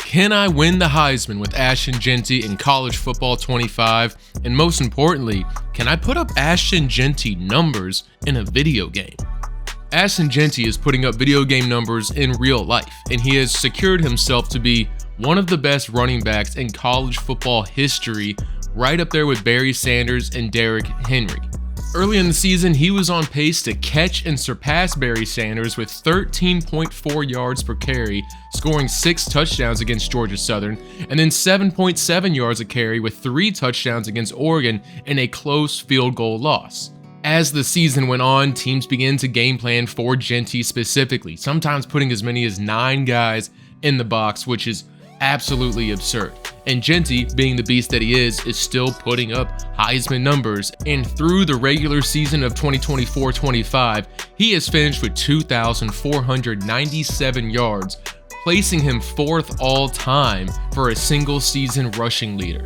Can I win the Heisman with Ashton Jeanty in college football 25? And most importantly, can I put up Ashton Jeanty numbers in a video game? Ashton Jeanty is putting up video game numbers in real life, and he has secured himself to be one of the best running backs in college football history, right up there with Barry Sanders and Derrick Henry. Early in the season, he was on pace to catch and surpass Barry Sanders with 13.4 yards per carry, scoring 6 touchdowns against Georgia Southern, and then 7.7 yards a carry with 3 touchdowns against Oregon in a close field goal loss. As the season went on, teams began to game plan for Jeanty specifically, sometimes putting as many as 9 guys in the box, which is absolutely absurd. And Jeanty, being the beast that he is still putting up Heisman numbers. And through the regular season of 2024-25, he has finished with 2,497 yards, placing him 4th all time for a single season rushing leader.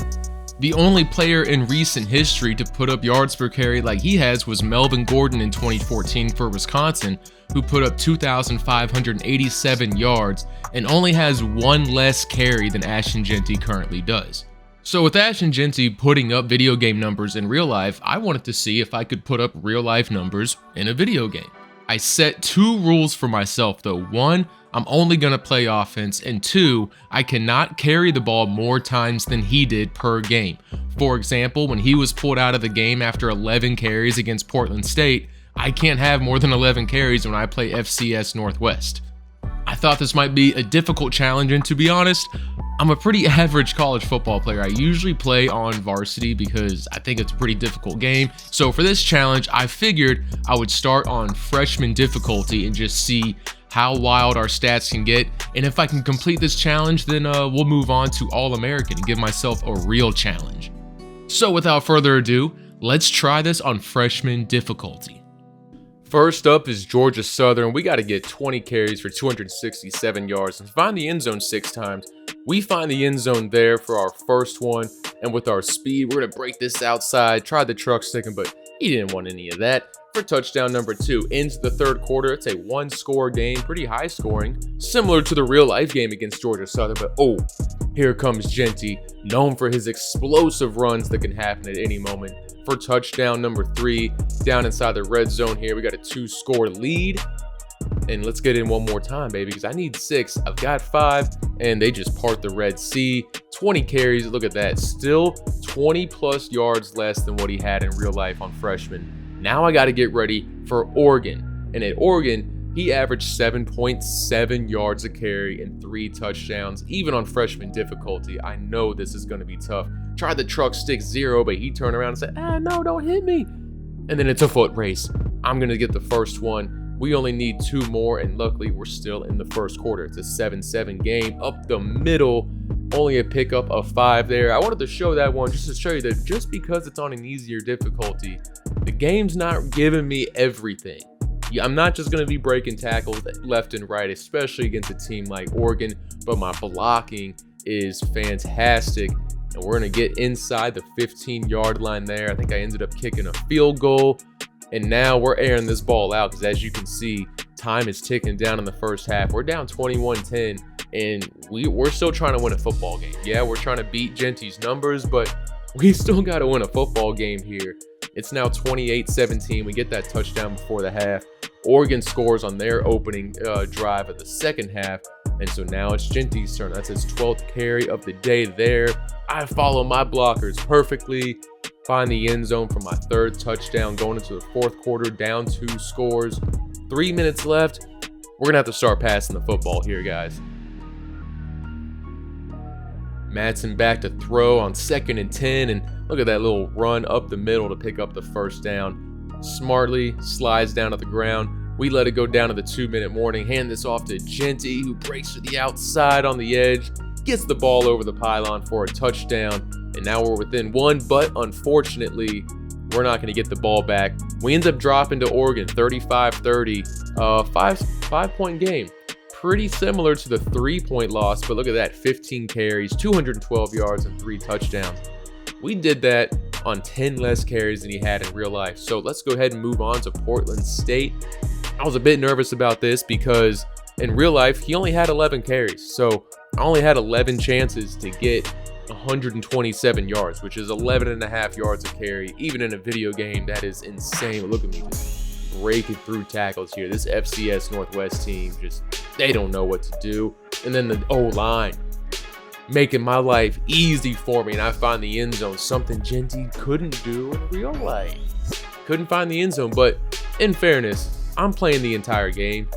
The only player in recent history to put up yards per carry like he has was Melvin Gordon in 2014 for Wisconsin, who put up 2,587 yards and only has 1 less carry than Ashton Jeanty currently does. So with Ashton Jeanty putting up video game numbers in real life, I wanted to see if I could put up real life numbers in a video game. I set 2 rules for myself though. 1, I'm only going to play offense, and 2, I cannot carry the ball more times than he did per game. For example, when he was pulled out of the game after 11 carries against Portland State, I can't have more than 11 carries when I play FCS Northwest. I thought this might be a difficult challenge, and to be honest, I'm a pretty average college football player. I usually play on varsity because I think it's a pretty difficult game. So for this challenge, I figured I would start on freshman difficulty and just see how wild our stats can get. And if I can complete this challenge, then we'll move on to All-American and give myself a real challenge. So without further ado, let's try this on freshman difficulty. First up is Georgia Southern. We got to get 20 carries for 267 yards and find the end zone 6 times. We find the end zone there for our first one, and with our speed, we're going to break this outside. Tried the truck sticking, but he didn't want any of that. For touchdown number 2, into the 3rd quarter, it's a 1-score game, pretty high scoring, similar to the real life game against Georgia Southern, but oh, here comes Jeanty, known for his explosive runs that can happen at any moment. For touchdown number 3, down inside the red zone here, we got a 2-score lead. And let's get in one more time, baby, because I need 6. I've got 5, and they just part the Red Sea. 20 carries, look at that. Still 20-plus yards less than what he had in real life on freshman. Now I got to get ready for Oregon. And at Oregon, he averaged 7.7 yards a carry and 3 touchdowns, even on freshman difficulty. I know this is going to be tough. Tried the truck stick 0, but he turned around and said, no, don't hit me. And then it's a foot race. I'm going to get the first one. We only need 2 more, and luckily we're still in the 1st quarter. It's a 7-7 game up the middle. Only a pickup of 5 there. I wanted to show that one just to show you that just because it's on an easier difficulty, the game's not giving me everything. I'm not just going to be breaking tackles left and right, especially against a team like Oregon, but my blocking is fantastic. And we're going to get inside the 15-yard line there. I think I ended up kicking a field goal. And now we're airing this ball out because, as you can see, time is ticking down in the first half. We're down 21-10, and we're still trying to win a football game. Yeah, we're trying to beat Jeanty's numbers, but we still got to win a football game here. It's now 28-17. We get that touchdown before the half. Oregon scores on their opening drive of the second half, and so now it's Jeanty's turn. That's his 12th carry of the day there. I follow my blockers perfectly. Find the end zone for my 3rd touchdown, going into the 4th quarter, down 2 scores. 3 minutes left. We're going to have to start passing the football here, guys. Madsen back to throw on 2nd and 10, and look at that little run up the middle to pick up the first down. Smartly slides down to the ground. We let it go down to the 2-minute warning. Hand this off to Jeanty, who breaks to the outside on the edge, gets the ball over the pylon for a touchdown. And now we're within 1, but unfortunately, we're not going to get the ball back. We end up dropping to Oregon, 35-30, 5-point game. Pretty similar to the 3-point loss, but look at that, 15 carries, 212 yards, and 3 touchdowns. We did that on 10 less carries than he had in real life. So let's go ahead and move on to Portland State. I was a bit nervous about this because in real life, he only had 11 carries. So I only had 11 chances to get 127 yards, which is 11.5 yards a carry. Even in a video game, that is insane. Look at me just breaking through tackles here. This FCS Northwest team, they don't know what to do. And then the O-line making my life easy for me, and I find the end zone, something Jeanty couldn't do in real life. Couldn't find the end zone, but in fairness, I'm playing the entire game.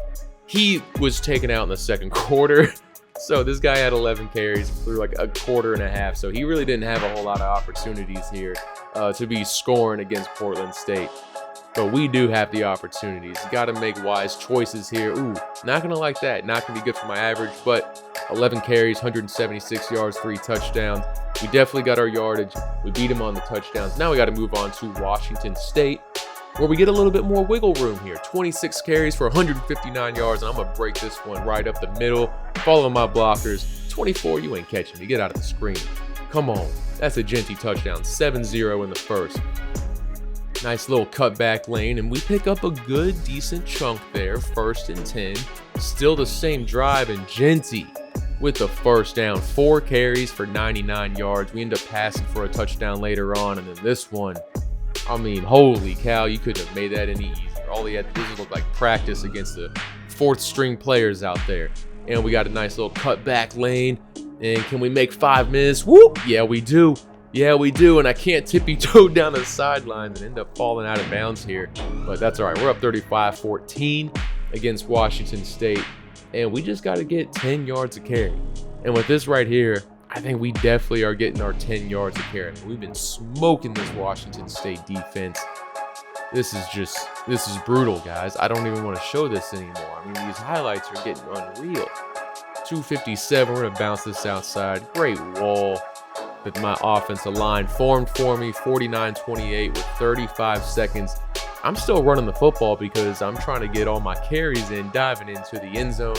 He was taken out in the second quarter. So this guy had 11 carries through like a quarter and a half. So he really didn't have a whole lot of opportunities here to be scoring against Portland State. But we do have the opportunities. Got to make wise choices here. Ooh, not going to like that. Not going to be good for my average, but 11 carries, 176 yards, 3 touchdowns. We definitely got our yardage. We beat him on the touchdowns. Now we got to move on to Washington State, where we get a little bit more wiggle room here. 26 carries for 159 yards, and I'm going to break this one right up the middle. Follow my blockers. 24, you ain't catching me. Get out of the screen. Come on. That's a Jeanty touchdown. 7-0 in the first. Nice little cutback lane, and we pick up a good, decent chunk there. 1st and 10. Still the same drive, and Jeanty with the first down. 4 carries for 99 yards. We end up passing for a touchdown later on, and then this one, I mean, holy cow, you couldn't have made that any easier. All he had to do was like practice against the 4th string players out there. And we got a nice little cutback lane. And can we make 5 minutes? Whoop! Yeah, we do. Yeah, we do. And I can't tippy-toe down the sidelines and end up falling out of bounds here. But that's all right. We're up 35-14 against Washington State. And we just got to get 10 yards a carry. And with this right here, I think we definitely are getting our 10 yards a carry. We've been smoking this Washington State defense. This is brutal, guys. I don't even want to show this anymore. I mean, these highlights are getting unreal. 257, we're going to bounce this outside. Great wall that my offensive line formed for me. 49-28 with 35 seconds. I'm still running the football because I'm trying to get all my carries in, diving into the end zone.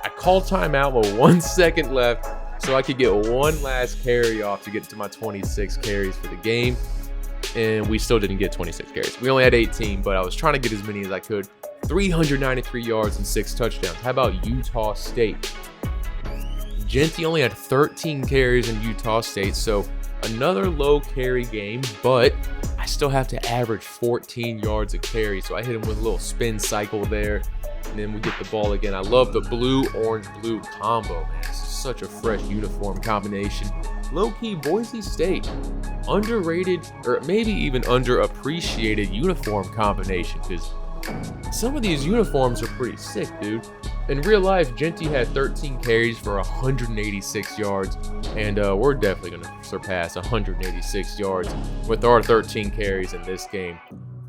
I called timeout with 1 second left, so I could get one last carry off to get to my 26 carries for the game. And we still didn't get 26 carries. We only had 18, but I was trying to get as many as I could. 393 yards and 6 touchdowns. How about Utah State? Jeanty only had 13 carries in Utah State, so another low carry game, but I still have to average 14 yards a carry. So I hit him with a little spin cycle there, and then we get the ball again. I love the blue, orange, blue combo, man. This is such a fresh uniform combination. Low-key Boise State, underrated or maybe even underappreciated uniform combination, because some of these uniforms are pretty sick, dude. In real life, Jeanty had 13 carries for 186 yards, and we're definitely going to surpass 186 yards with our 13 carries in this game.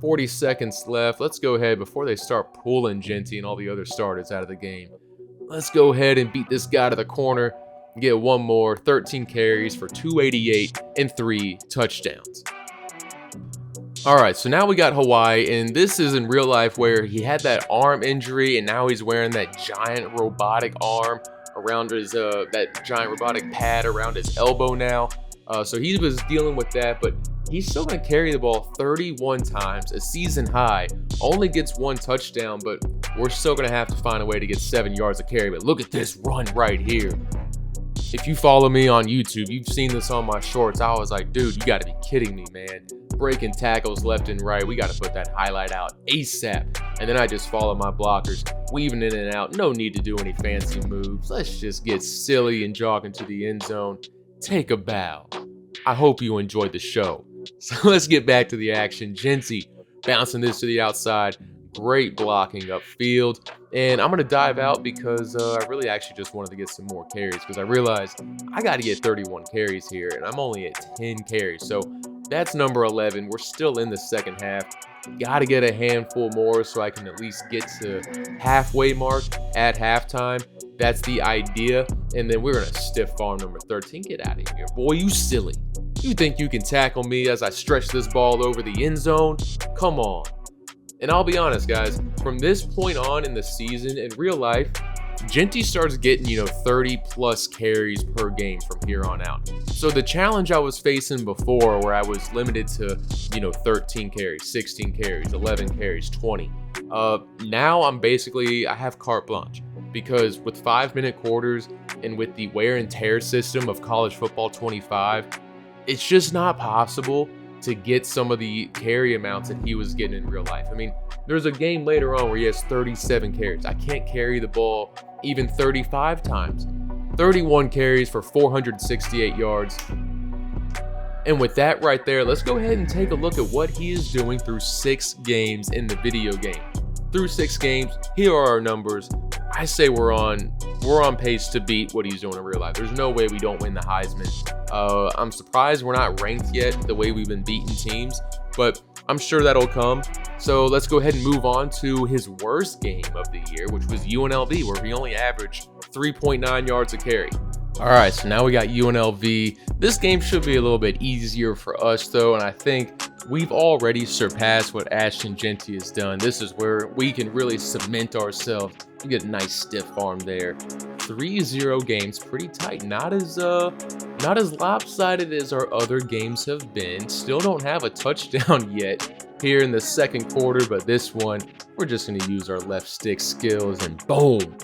40 seconds left. Let's go ahead before they start pulling Jeanty and all the other starters out of the game. Let's go ahead and beat this guy to the corner. Get one more. 13 carries for 288 and 3 touchdowns. All right, so now we got Hawaii, and this is in real life where he had that arm injury, and now he's wearing that giant robotic arm around his, that giant robotic pad around his elbow now. So he was dealing with that, but he's still going to carry the ball 31 times, a season high. Only gets 1 touchdown, but we're still going to have to find a way to get 7 yards of carry. But look at this run right here. If you follow me on YouTube, you've seen this on my shorts. I was like, dude, you got to be kidding me, man. Breaking tackles left and right. We got to put that highlight out ASAP. And then I just follow my blockers, weaving in and out. No need to do any fancy moves. Let's just get silly and jog into the end zone. Take a bow. I hope you enjoyed the show. So let's get back to the action. Jeanty bouncing this to the outside. Great blocking upfield. And I'm going to dive out because I really actually just wanted to get some more carries, because I realized I got to get 31 carries here, and I'm only at 10 carries. So that's number 11. We're still in the second half. Got to get a handful more so I can at least get to halfway mark at halftime. That's the idea. And then we're going to stiff arm number 13. Get out of here, boy. You silly. You think you can tackle me as I stretch this ball over the end zone? Come on. And I'll be honest, guys, from this point on in the season, in real life, Jeanty starts getting, 30 plus carries per game from here on out. So the challenge I was facing before, where I was limited to, 13 carries, 16 carries, 11 carries, 20. Now I have carte blanche. because with 5-minute quarters and with the wear and tear system of college football 25, it's just not possible to get some of the carry amounts that he was getting in real life. I mean, there's a game later on where he has 37 carries. I can't carry the ball even 35 times. 31 carries for 468 yards. And with that right there, let's go ahead and take a look at what he is doing through 6 games in the video game. Through 6 games, here are our numbers. I say we're on pace to beat what he's doing in real life. There's no way we don't win the Heisman. I'm surprised we're not ranked yet the way we've been beating teams, but I'm sure that'll come. So let's go ahead and move on to his worst game of the year, which was UNLV, where he only averaged 3.9 yards a carry. All right, so now we got UNLV. This game should be a little bit easier for us, though, and I think we've already surpassed what Ashton Jeanty has done. This is where we can really cement ourselves. You get a nice stiff arm there. 3-0 games, pretty tight. Not as lopsided as our other games have been. Still don't have a touchdown yet here in the second quarter, but this one, we're just going to use our left stick skills and boom.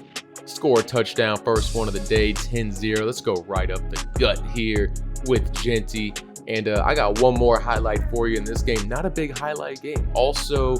Score a touchdown, first one of the day, 10-0. Let's go right up the gut here with Jeanty. And I got one more highlight for you in this game. Not a big highlight game. Also,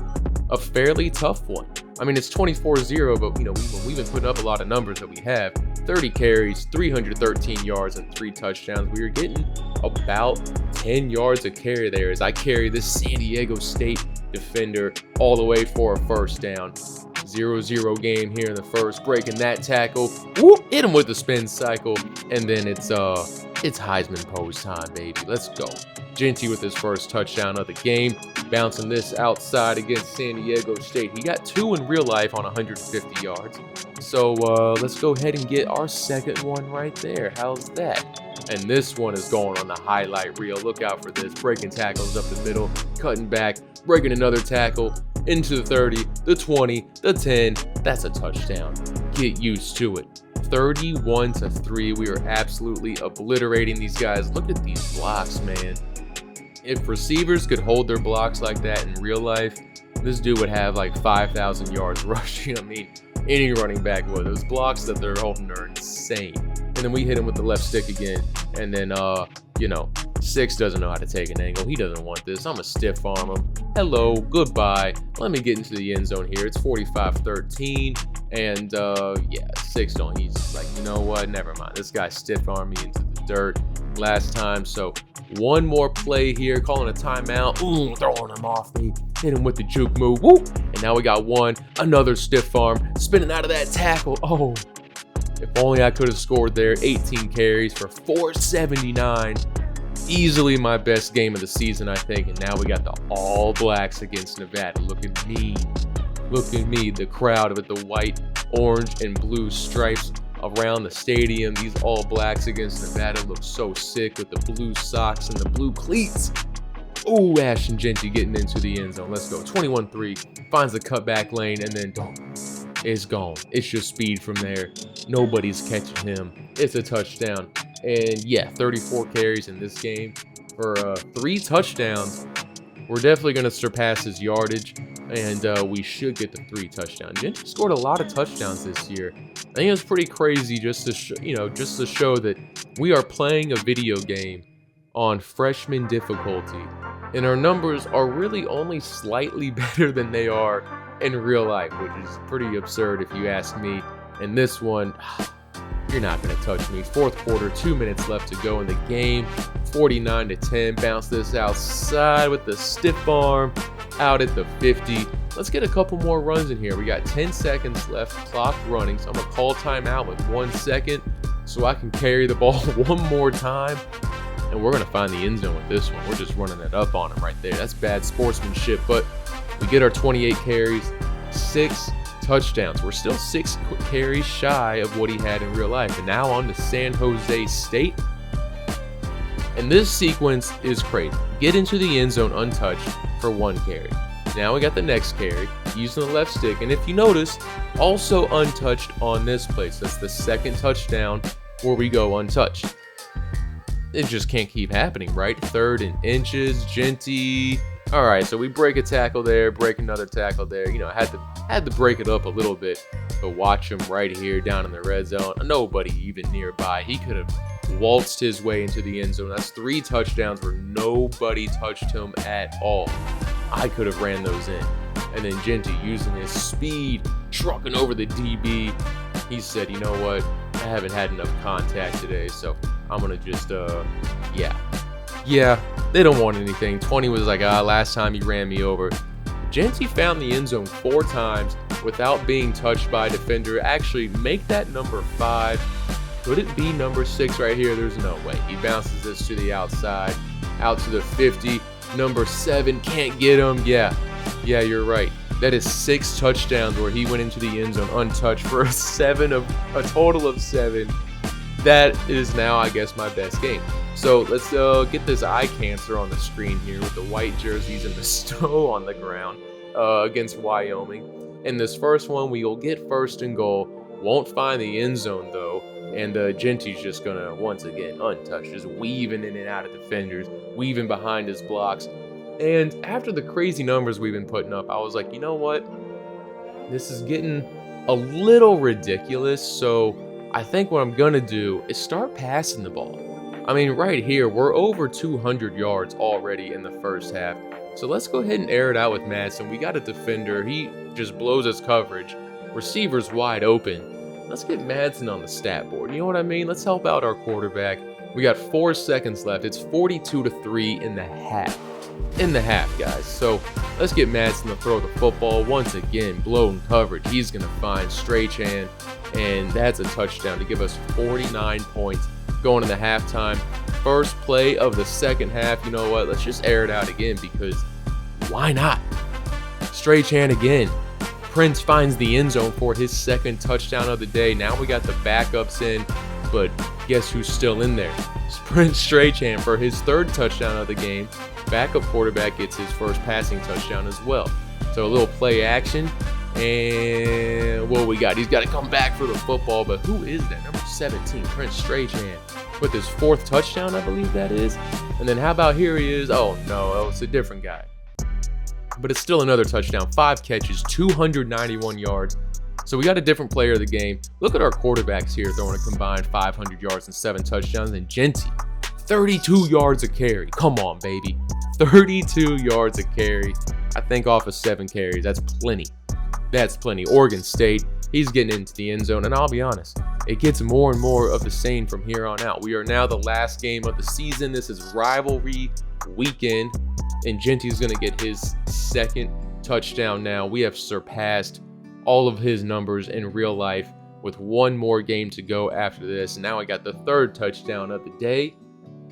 a fairly tough one. I mean, it's 24-0, but we've been putting up a lot of numbers that we have. 30 carries, 313 yards, and 3 touchdowns. We were getting about 10 yards a carry there as I carry this San Diego State defender all the way for a first down. 0-0 game here in the first, breaking that tackle. Whoop, hit him with the spin cycle, and then it's Heisman pose time, baby. Let's go. Jeanty with his first touchdown of the game, bouncing this outside against San Diego State. He got 2 in real life on 150 yards. So let's go ahead and get our second one right there. How's that? And this one is going on the highlight reel. Look out for this. Breaking tackles up the middle, cutting back, breaking another tackle into the 30, the 20, the 10. That's a touchdown. Get used to it. 31-3. We are absolutely obliterating these guys. Look at these blocks, man. If receivers could hold their blocks like that in real life, this dude would have like 5,000 yards rushing. I mean, any running back would. Those blocks that they're holding are insane. And then we hit him with the left stick again. And then, Six doesn't know how to take an angle. He doesn't want this. I'm going to stiff arm him. Hello, goodbye. Let me get into the end zone here. It's 45-13. And, Six don't. He's like, you know what? Never mind. This guy stiff armed me into the dirt last time. So one more play here. Calling a timeout. Ooh, throwing him off. They hit him with the juke move. Woo! And now we got one. Another stiff arm. Spinning out of that tackle. Oh, if only I could have scored there. 18 carries for 479. Easily my best game of the season, I think. And now we got the All Blacks against Nevada. Look at me. Look at me. The crowd with the white, orange, and blue stripes around the stadium. These All Blacks against Nevada look so sick with the blue socks and the blue cleats. Ooh, Ashton Jeanty getting into the end zone. Let's go. 21-3. Finds the cutback lane and then it's gone. It's just speed from there. Nobody's catching him. It's a touchdown. And yeah, 34 carries in this game for 3 touchdowns. We're definitely going to surpass his yardage, and we should get the 3 touchdowns. Jeanty scored a lot of touchdowns this year. I think it's pretty crazy just to show that we are playing a video game on freshman difficulty, and our numbers are really only slightly better than they are in real life, which is pretty absurd if you ask me. And this one, you're not going to touch me. Fourth quarter, 2 minutes left to go in the game. 49-10. Bounce this outside with the stiff arm out at the 50. Let's get a couple more runs in here. We got 10 seconds left, clock running. So I'm going to call timeout with 1 second so I can carry the ball one more time. And we're going to find the end zone with this one. We're just running it up on him right there. That's bad sportsmanship, but we get our 28 carries, 6 touchdowns. We're still 6 carries shy of what he had in real life. And now on to San Jose State. And this sequence is crazy. Get into the end zone untouched for 1 carry. Now we got the next carry, using the left stick. And if you notice, also untouched on this place. That's the second touchdown where we go untouched. It just can't keep happening, right? 3rd and inches. Jeanty All right, so we break a tackle there, break another tackle there. You know, had to break it up a little bit, but watch him right here down in the red zone. Nobody even nearby. He could have waltzed his way into the end zone. That's 3 touchdowns where nobody touched him at all. I could have ran those in. And then Jeanty, using his speed, trucking over the DB. He said, you know what? I haven't had enough contact today, so I'm going to just, Yeah, they don't want anything. 20 was like, last time he ran me over. Jeanty found the end zone 4 times without being touched by a defender. Actually, make that number 5. Could it be number 6 right here? There's no way. He bounces this to the outside, out to the 50. Number 7 can't get him. Yeah, you're right. That is 6 touchdowns where he went into the end zone untouched for a total of 7. That is now, I guess, my best game. So let's get this eye cancer on the screen here with the white jerseys and the snow on the ground against Wyoming. In this first one, we will get 1st and goal. Won't find the end zone though. And Jeanty's just gonna, once again, untouched, just weaving in and out of defenders, weaving behind his blocks. And after the crazy numbers we've been putting up, I was like, you know what? This is getting a little ridiculous. So I think what I'm gonna do is start passing the ball. I mean, right here, we're over 200 yards already in the first half. So let's go ahead and air it out with Madsen. We got a defender. He just blows his coverage. Receiver's wide open. Let's get Madsen on the stat board. You know what I mean? Let's help out our quarterback. We got 4 seconds left. It's 42-3 in the half. In the half, guys. So let's get Madsen to throw the football. Once again, blown coverage. He's going to find Strachan, and that's a touchdown to give us 49 points going into halftime. First play of the second half. You know what? Let's just air it out again because why not? Strachan again. Prince finds the end zone for his 2nd touchdown of the day. Now we got the backups in, but guess who's still in there? Prince Strachan for his 3rd touchdown of the game. Backup quarterback gets his 1st passing touchdown as well. So a little play action. And what we got? He's got to come back for the football, but who is that? Number 17, Prince Strachan, with his 4th touchdown, I believe that is. And then how about here he is? Oh no, it's a different guy. But it's still another touchdown. 5 catches, 291 yards. So we got a different player of the game. Look at our quarterbacks here throwing a combined 500 yards and 7 touchdowns. And Jeanty, 32 yards a carry. Come on, baby. 32 yards a carry. I think off of 7 carries. That's plenty. That's plenty. Oregon State, he's getting into the end zone. And I'll be honest, it gets more and more of the same from here on out. We are now the last game of the season. This is rivalry weekend. And Jeanty's going to get his 2nd touchdown now. We have surpassed all of his numbers in real life with 1 more game to go after this. And now I got the 3rd touchdown of the day.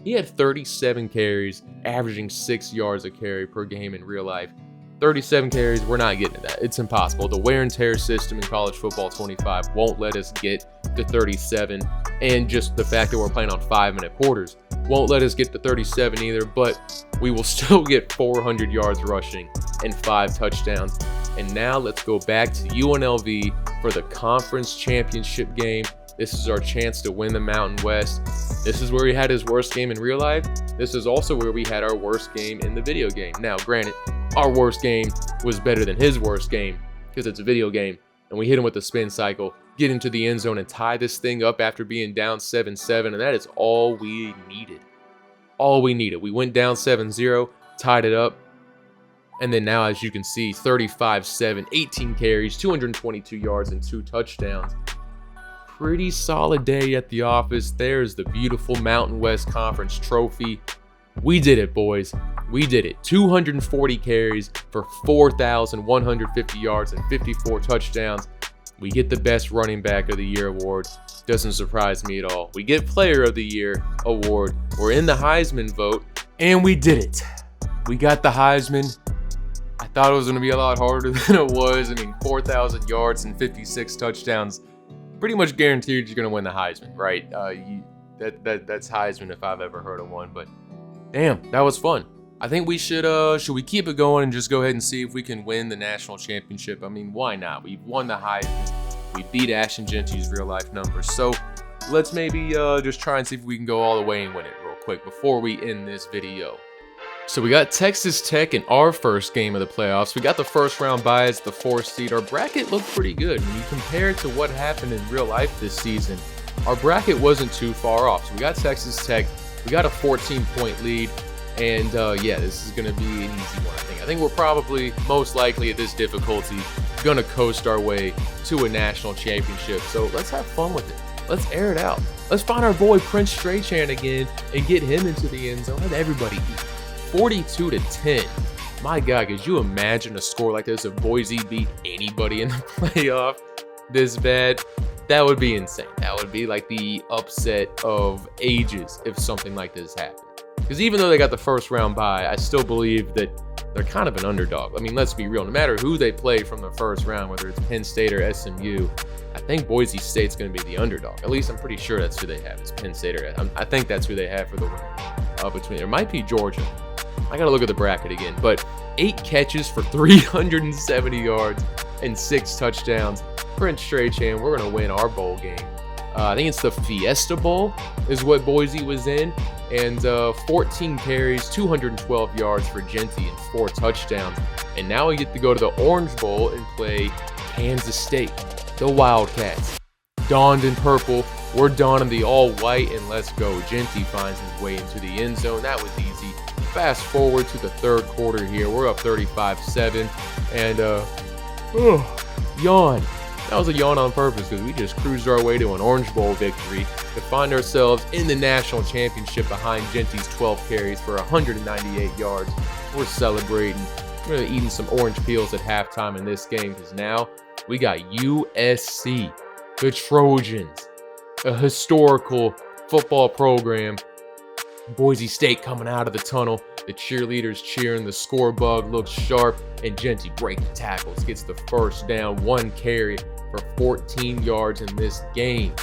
He had 37 carries, averaging 6 yards a carry per game in real life. 37 carries, we're not getting to that. It's impossible. The wear and tear system in college football 25 won't let us get to 37. And just the fact that we're playing on 5-minute quarters won't let us get to 37 either. But we will still get 400 yards rushing and 5 touchdowns. And now let's go back to UNLV for the conference championship game. This is our chance to win the Mountain West. This is where he had his worst game in real life. This is also where we had our worst game in the video game. Now, granted, our worst game was better than his worst game because it's a video game. And we hit him with the spin cycle, get into the end zone and tie this thing up after being down 7-7. And that is all we needed. All we needed. We went down 7-0, tied it up. And then now, as you can see, 35-7, 18 carries, 222 yards, and 2 touchdowns. Pretty solid day at the office. There's the beautiful Mountain West Conference trophy. We did it, boys. We did it. 240 carries for 4,150 yards and 54 touchdowns. We get the Best Running Back of the Year award. Doesn't surprise me at all. We get Player of the Year award. We're in the Heisman vote, and we did it. We got the Heisman. I thought it was going to be a lot harder than it was. I mean, 4,000 yards and 56 touchdowns. Pretty much guaranteed you're going to win the Heisman, right? That's Heisman if I've ever heard of one. But damn, that was fun. I think we should we keep it going and just go ahead and see if we can win the national championship? I mean, why not? We've won the Heisman. We beat Ashton Jeanty's real life numbers. So let's maybe just try and see if we can go all the way and win it real quick before we end this video. So we got Texas Tech in our first game of the playoffs. We got the first round bye as the 4th seed. Our bracket looked pretty good. When you compare it to what happened in real life this season, our bracket wasn't too far off. So we got Texas Tech. We got a 14-point lead. And yeah, this is going to be an easy one, I think. I think we're probably most likely at this difficulty going to coast our way to a national championship. So let's have fun with it. Let's air it out. Let's find our boy Prince Strachan again and get him into the end zone. Let everybody eat. 42-10. My God, could you imagine a score like this if Boise beat anybody in the playoff this bad? That would be insane. That would be like the upset of ages if something like this happened. Because even though they got the first round bye, I still believe that they're kind of an underdog. I mean, let's be real. No matter who they play from the first round, whether it's Penn State or SMU, I think Boise State's going to be the underdog. At least I'm pretty sure that's who they have. It's Penn State or I think that's who they have for the win. Between there might be Georgia. I got to look at the bracket again. But 8 catches for 370 yards and 6 touchdowns. Prince Strachan, we're going to win our bowl game. I think it's the Fiesta Bowl is what Boise was in. And 14 carries, 212 yards for Jeanty and 4 touchdowns. And now we get to go to the Orange Bowl and play Kansas State, the Wildcats. Donned in purple, we're donning the all-white, and let's go. Jeanty finds his way into the end zone. That was easy. Fast forward to the 3rd quarter here. We're up 35-7. And, yawn. That was a yawn on purpose because we just cruised our way to an Orange Bowl victory to find ourselves in the national championship behind Jeanty's 12 carries for 198 yards. We're celebrating. We're going to be eating some orange peels at halftime in this game because now we got USC, the Trojans, a historical football program. Boise State coming out of the tunnel. The cheerleaders cheering. The score bug looks sharp. And Jeanty breaks the tackles. Gets the first down. 1 carry for 14 yards in this game.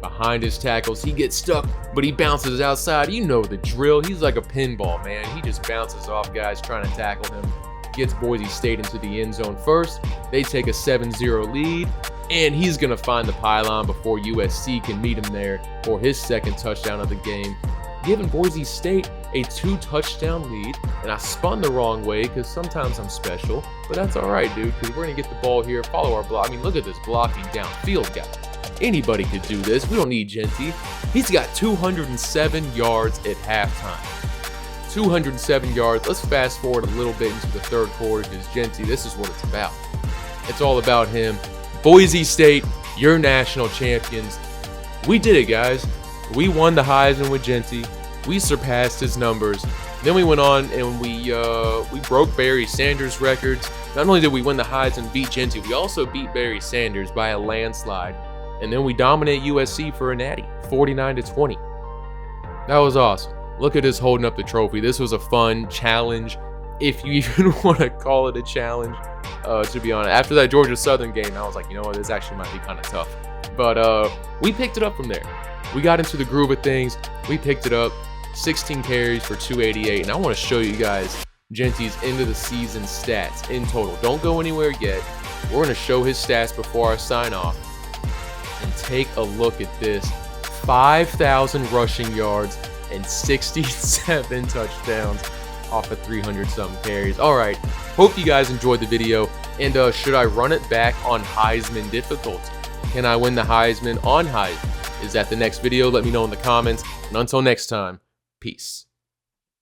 Behind his tackles, he gets stuck, but he bounces outside. You know the drill. He's like a pinball, man. He just bounces off guys trying to tackle him. Gets Boise State into the end zone first. They take a 7-0 lead, and he's going to find the pylon before USC can meet him there for his 2nd touchdown of the game, giving Boise State a 2-touchdown lead. And I spun the wrong way because sometimes I'm special, but that's all right, dude, because we're going to get the ball here, follow our block. I mean, look at this blocking downfield guy. Anybody could do this. We don't need Jeanty. He's got 207 yards at halftime. 207 yards. Let's fast forward a little bit into the 3rd quarter because Jeanty, this is what it's about. It's all about him. Boise State, you're national champions. We did it, guys. We won the Heisman with Jeanty. We surpassed his numbers. Then we went on and we broke Barry Sanders' records. Not only did we win the Heisman and beat Jeanty, we also beat Barry Sanders by a landslide. And then we dominate USC for a natty, 49-20. That was awesome. Look at us holding up the trophy. This was a fun challenge, if you even want to call it a challenge, to be honest. After that Georgia Southern game, I was like, you know what, this actually might be kind of tough. But we picked it up from there. We got into the groove of things. We picked it up. 16 carries for 288. And I want to show you guys Jeanty's end of the season stats in total. Don't go anywhere yet. We're going to show his stats before I sign off. And take a look at this. 5,000 rushing yards and 67 touchdowns off of 300-something carries. All right. Hope you guys enjoyed the video. And should I run it back on Heisman difficulty? Can I win the Heisman on Heisman? Is that the next video? Let me know in the comments. And until next time, peace.